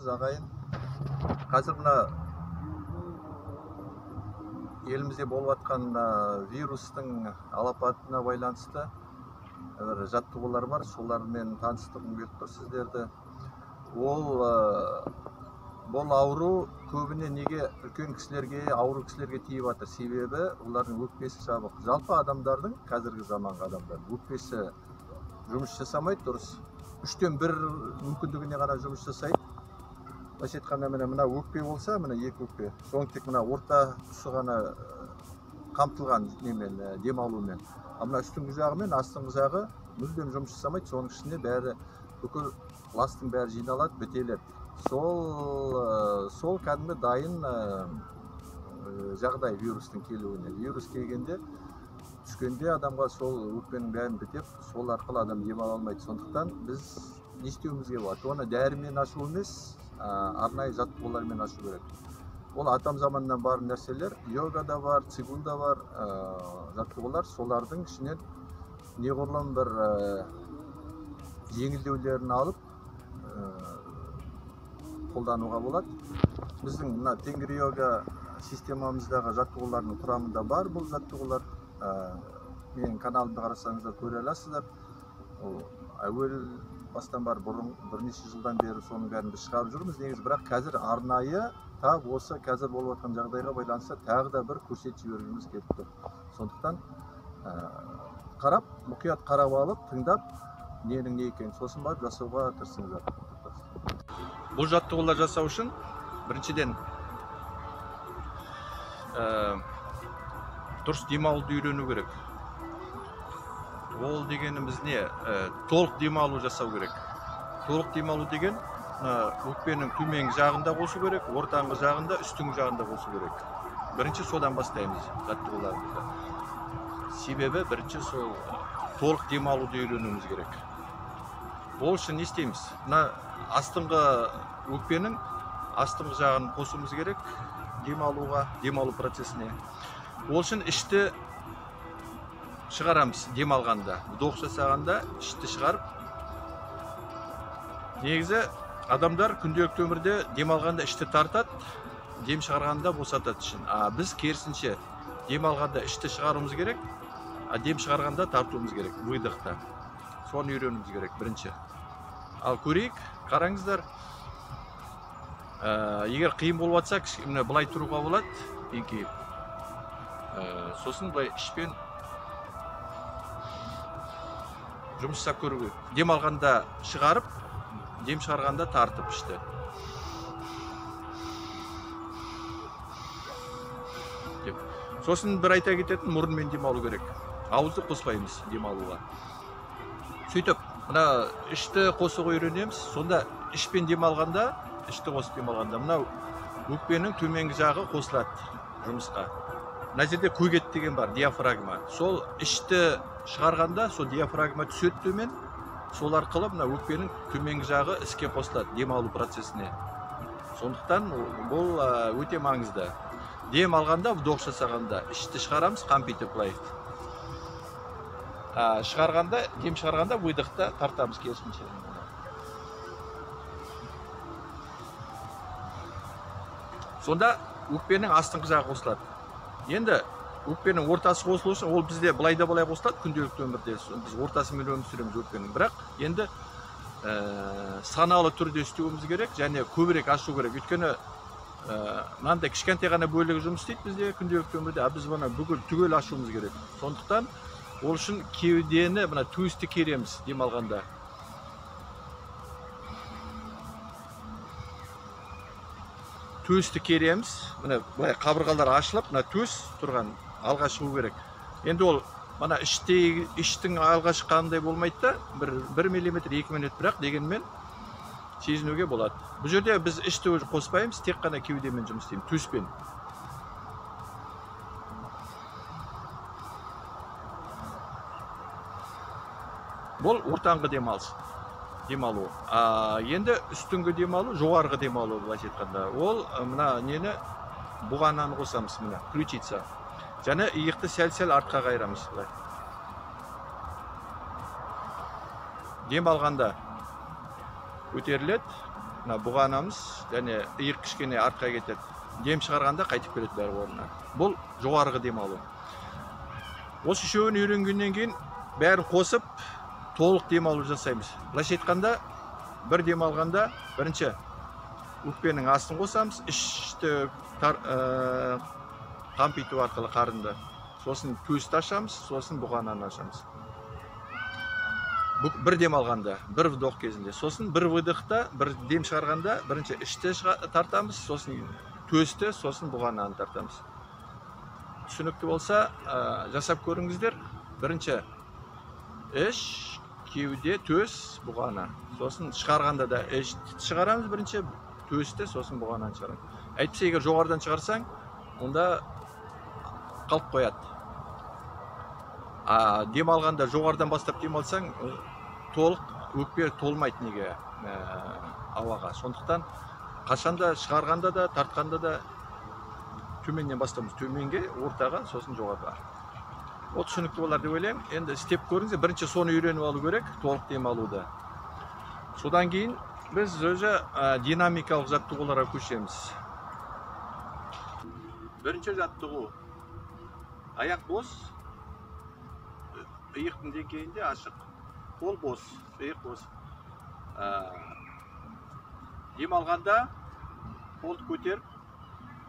саламатсыз ағайын. Қазір мына елімізде болып жатқан вирустың алапатына байланысты бір жаттығулар бар. Солармен таныстырғым келіп тұр сіздерді. Бұл ауру көбіне неге үлкен кісілерге, ауру кісілерге тиіп жатыр? Себебі олардың өкпесі жабық. Жалпы адамдардың, қазіргі заманғы адамдар, өкпесі жұмыс жасамайды, дұрыс. 3-тен 1 мүмкіндігіне ғана жұмыс жасайды. Былайша айтқанда, мына өкпе болса, мына екі өкпе. Соның тек мына орта тұсы ғана қамтылған немен, демалумен. Мына үстіңгі жағы мен астыңғы жағы мүлдем жұмыс жасамайды. Соның ішінде бәрі, бүкіл ластың бәрі жиналады, бітеледі. Сол кәдімгі дайын жағдай вирустың келуіне. Вирус келгенде, түскенде адамға сол өкпенің бәрін бітеп, сол арқылы адам демала алмайды. Сондықтан біз не істеуімізге болады? Оны дәрімен ашу емес, арнайы жаттығулармен ашу керек. Ол атам заманнан бар нәрселер, йогада бар, цигунда бар жаттығулар. Солардың ішінен неғұрлым бір жеңілдеулерін алып қолдануға болады. Біздің мына тенгри йога системамыздағы жаттығулардың құрамында бар бұл жаттығулар. Менің каналымды қарасаңыздар көре аласыздар. Әуел бастан бар, бұрын бірнеше жылдан бері соның бәрін біз шығарып жүрміз. Негізі, бірақ қазір арнайы тап осы қазір болып жатқан жағдайға байланысты тағы да бір көрсетіп жібергіміз келіп тұр. Сондықтан қарап, мұқият қарап алып, тыңдап, ненің не екенін сосын барып жасауға тырысыңыздар. Бұл жаттығулар жасау үшін біріншіден дұрыс демалуды үйрену керек. Ол дегеніміз не? Толық демалу жасау керек. Толық демалу деген өкпенің төменгі жағында қосу керек, ортаңғы жағында, үстіңгі жағында қосу керек. Бірінші содан бастаймыз жаттығуларымызды. Себебі бірінші сол толық демалуды үйренуіміз керек. Ол үшін не істейміз? Астыңғы өкпенің астыңғы жағын қосуымыз керек демалуға, демалу процесіне. Ол үшін ішті шығарамыз демалғанда, вдох жасағанда ішті шығарып. Негізі адамдар күнделікті өмірде демалғанда ішті тартады, дем шығарғанда босатады үшін. Біз керісінше демалғанда ішті шығаруымыз керек, дем шығарғанда тартуымыз керек, выдохта. Соны үйренуіміз керек бірінші. Ал көрейік, қараңыздар. Егер қиын болып жатса, былай тұруға болады, еңкейіп. Сосын былай ішпен жұмыс жасап көру керек. Дем алғанда шығарып, дем шығарғанда тартып ішті. Сосын бір айта кететін, мұрынмен демалу керек. Ауызды қоспаймыз демалуға. Сөйтіп, мына ішті қосуға үйренеміз. Сонда ішпен демалғанда, ішті қосып демалғанда, мына өкпенің төменгі жағы қосылады жұмысқа. Мына жерде көгет деген бар, диафрагма. Сол ішті шығарғанда, сол диафрагма түседі төмен. Сол арқылы мына өкпенің төменгі жағы іске қосылады демалу процесіне. Сондықтан бұл өте маңызды. Дем алғанда, вдох жасағанда ішті шығарамыз, қампитіп былай. Шығарғанда, дем шығарғанда выдохта тартамыз керісінше. Сонда өкпенің астыңғы жағы қосылады. Енді өкпенің ортасы қосылу үшін, ол бізде былай да былай қосылады күнделікті өмірде. Біз ортасымен өмір сүреміз өкпенің. Бірақ енді саналы түрде істеуіміз керек, және көбірек ашу керек. Өйткені мынандай кішкентай ғана бөлігі жұмыс істейді бізде күнделікті өмірде, біз бұны бүкіл түгел ашуымыз керек. Сондықтан ол үшін кеудені, мына төсті кереміз демалғанда. Төсті кереміз, мына қабырғалар ашылып, мына төс тұрған алға шығу керек. Енді ол мына іштің алға шыққандай болмайды да, 1 мм, 2 минут, бірақ дегенмен сезінуге болады. Бұл жерде біз ішті қоспаймыз, тек қана кеудемен жұмыс істейміз, төспен. Бұл ортаңғы демалу. Енді үстіңгі демалу, жоғарғы демалу былайша айтқанда. Ол мына нені бұғананы қосамыз, мына ключица. Және иықты сәл-сәл артқа қайырамыз. Дем алғанда көтеріледі, мына буганамыз және иық кішкене артқа кетеді. Дем шығарғанда қайтып келеді бәрі орнына. Бұл жоғарғы демалу. Осы үшеуін үйренгеннен кейін бәрін қосып толық демалу жасаймыз. Былайша айтқанда, бір демалғанда бірінші өкпенің астын қосамыз, ішті қампиту арқылы қарынды. Сосын төсті ашамыз, сосын бұғананы ашамыз. Бір демалғанда, бір вдох кезінде. Сосын бір выдохта, бір дем шығарғанда, бірінші ішті тартамыз, сосын төсті, сосын бұғананы тартамыз. Түсінікті болса, жасап көріңіздер. Бірінші іш, кеуде, төс, бұғана. Сосын шығарғанда да ішті шығарамыз бірінші, төсті, сосын бұғананы шығарамыз. Әйтпесе, егер жоғарыдан шығарсаң, онда қалып қояды. Дем алғанда жоғарыдан бастап дем алсаң, толық өкпе толмайды неге ауаға. Сондықтан қашанда шығарғанда да, тартқанда да төменнен бастамыз. Төменге, ортаға, сосын жоғарыға. Ол түсінікті болар деп ойлаймын. Енді істеп көріңіз, бірінші соны үйреніп алу керек, толық дем алуды. Содан кейін біз өзі динамикалық жаттығуларға көшеміз. Бірінші жаттығу. Аяқ бос, иықтың деңгейінде ашық. Қол бос, иық бос. Дем алғанда қолды көтеріп,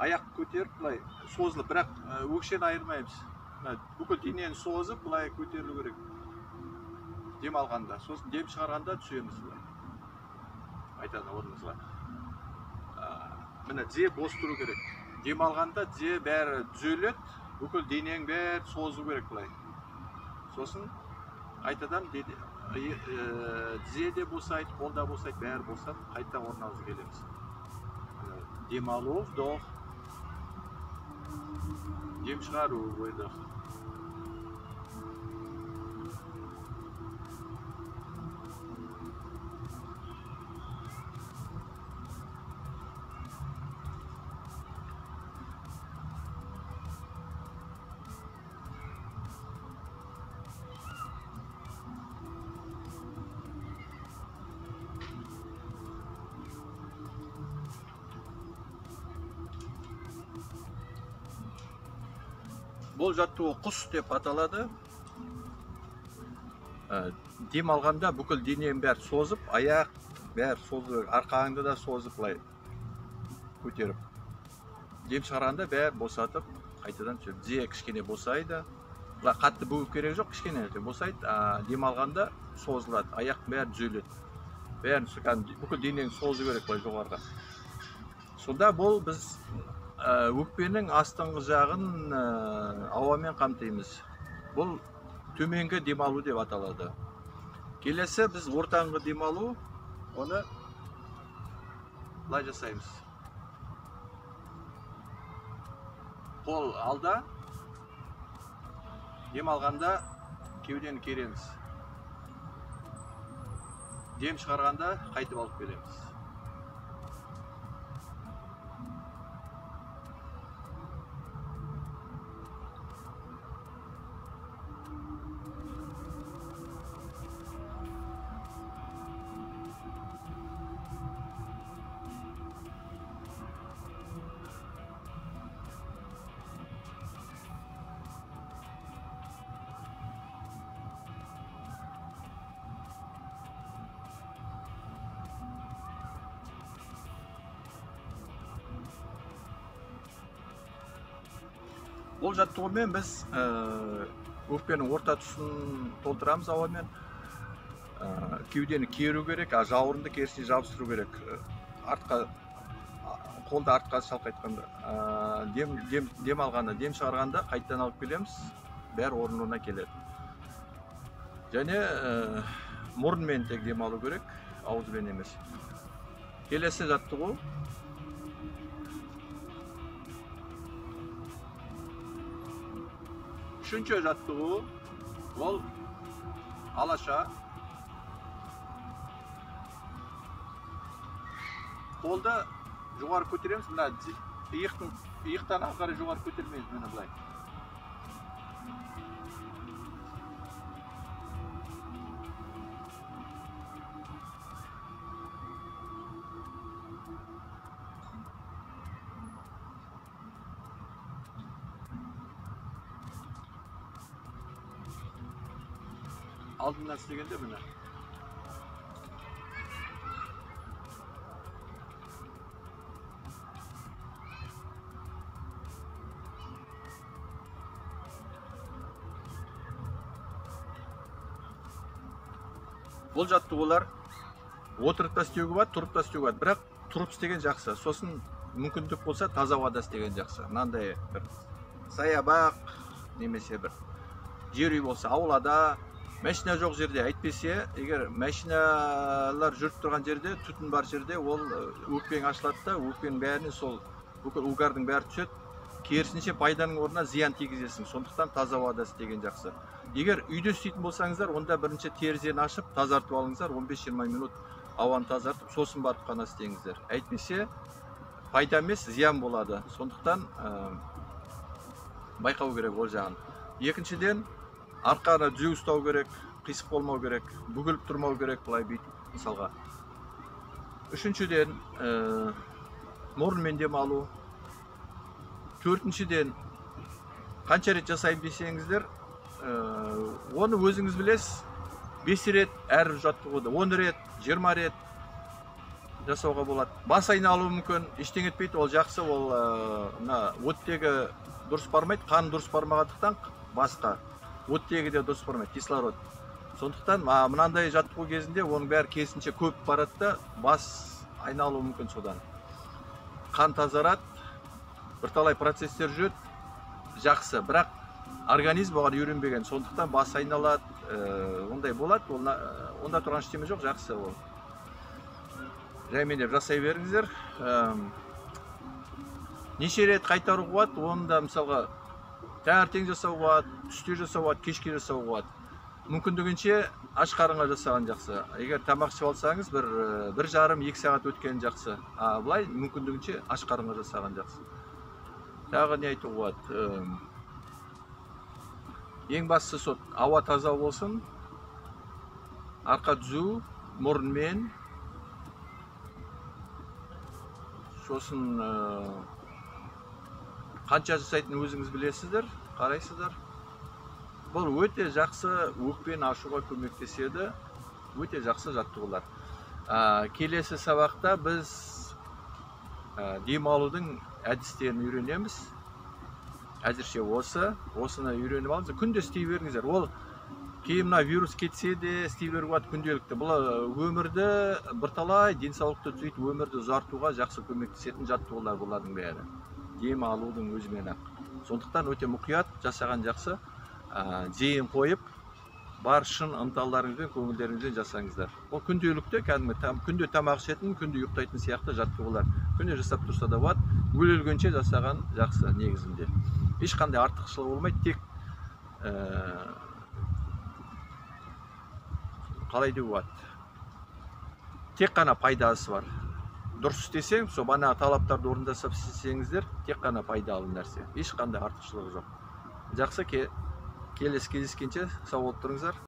аяқ көтеріп, бұлай созылып, бірақ өкшені айырмаймыз. Бүкіл денені созып, бұлай көтерілу керек. Дем алғанда, сосын дем шығарғанда түсеміз. Айтады орнымызға. Міне тізе бос тұру керек. Дем алғанда тізе бәрі түзеледі, бүкіл денең бәрі созу керек бұлай. Сосын қайтадан тізе де босайды, қол да босайды, бәрі босап, қайтадан орнымызға келеміз. Дем алу, вдох. Дем шығару, выдох. Бұл жаттығу құс деп аталады. Дем алғанда бүкіл денең бәрі созып, аяқ бәрі созып, арқаңды да созып бұлай көтеріп. Дем шығарғанда бәрі босатып, қайтадан түсіп, тізе кішкене босайды. Бұлай қатты бүгіп керек жоқ, кішкене босайды. Дем алғанда созылады, аяқ бәрі түзеледі. Бәрін бүкіл денең созу керек бұлай жоғарыға. Сонда бұл біз өкпенің астыңғы жағын ауамен қамтимыз. Бұл төменгі демалу деп аталады. Келесі біз ортаңғы демалу, оны былай жасаймыз. Қол алда, дем алғанда кеудені кереміз. Дем шығарғанда қайтып алып келеміз. Бұл жаттығумен біз өкпенің орта тұсын толтырамыз ауамен. Кеудені керу керек, жауырынды керісіне жабыстыру керек. Қолды артқа шалқайтқанда. Дем алғанда, дем шығарғанда қайттан алып келеміз, бәрі орнына келеді. Және мұрынмен тек дем алу керек, ауызбен емес. Келесі жаттығу. Үшінші жаттығу, ол алаша. Қолды жоғары көтереміз, мына иықтан ары жоғары көтермейміз, мені бұлай. алдынан істегенде міне. Бұл жаттығулар отырып та істеуге болады, тұрып та істеуге болады. Бірақ тұрып істеген жақсы. Сосын мүмкіндік болса таза ауада істеген жақсы. Мынандай бір саябақ немесе бір жер үй болса, аулада, машина жоқ жерде, әйтпесе, егер машиналар жүріп тұрған жерде, түтін бар жерде, ол өкпең ашылады да, өкпенің бәріне сол бүкіл угардың бәрі түседі. Керісінше пайданың орнына зиян тигізесің. Сондықтан таза ауада істеген жақсы. Егер үйде істейтін болсаңыздар, онда бірінші терезені ашып, тазартып алыңыздар, 15-20 минут ауаны тазартып, сосын барып қана істеңіздер. Әйтпесе, пайда емес, зиян болады. Сондықтан байқау керек ол жағын. Екіншіден, арқаны түзу ұстау керек, қисық болмау керек, бүгіліп тұрмау керек, былай бүйтіп мысалға. Үшіншіден, мұрынмен дем алу. Төртіншіден, қанша рет жасаймын десеңіздер, оны өзіңіз білесіз, 5 рет әр жаттығуды, 10 рет, 20 рет жасауға болады. Бас айналуы мүмкін, ештеңе етпейді, ол жақсы, ол оттегі дұрыс бармайды, қан дұрыс бармағандықтан басқа, оттегі де дұрыс бармайды, кислород. Сондықтан мынандай жаттығу кезінде оның бәрі керісінше көп барады да, бас айналуы мүмкін содан. Қан тазарады, бірталай процесстер жүреді, жақсы, бірақ организм оған үйренбеген, сондықтан бас айналады, ондай болады, онда тұрған ештеме жоқ, жақсы ол. Жаймен деп жасай беріңіздер. Неше рет қайтаруға болады, оны да мысалға таңертең жасауға болады, түсте жасауға болады, кешке жасауға болады. Мүмкіндігінше аш қарынға жасаған жақсы. Егер тамақ ішіп алсаңыз, 1,5-2 сағат өткен жақсы. Бұлай мүмкіндігінше аш қарынға жасаған жақсы. Тағы не айтуға болады? Ең бастысы сол, ауа таза болсын, арқа түзу, мұрынмен, сосын қанша жасайтын өзіңіз білесіздер, қарайсыздар. Бұл өте жақсы өкпені ашуға көмектеседі, өте жақсы жаттығулар. Келесі сабақта біз демалудың әдістерін үйренеміз. Әзірше осыны үйреніп алыңыз, күнде істей беріңіздер. Ол кейін вирус кетсе де істей беруге болады күнделікті. Бұл өмірді бірталай денсаулықты түзейтіп, өмірді ұзартуға жақсы көмектесетін жаттығулар бұлардың бәрі. Дем алудың өзімен ақ. Сондықтан өте мұқият жасаған жақсы. Зейін қойып, бар шын ынталарыңызбен, көңілдеріңізбен жасаңыздар. Ол күнделікті, күнде тамақ ішетін, күнде ұйықтайтын сияқты жаттығулар. Күнде жасап тұрса да болады, өлгенше жасаған жақсы негізінде. Ешқандай артықшылық болмайды, тек қалай деуге болады, тек қана пайдасы бар. Дұрыс істесең, сол бана талаптарды орындасап істесеңіздер, тек қана пайдалы нәрсе. Ешқандай артықшылығы жоқ. Жақсы, келесі кездескенше сау болып тұрыңыздар.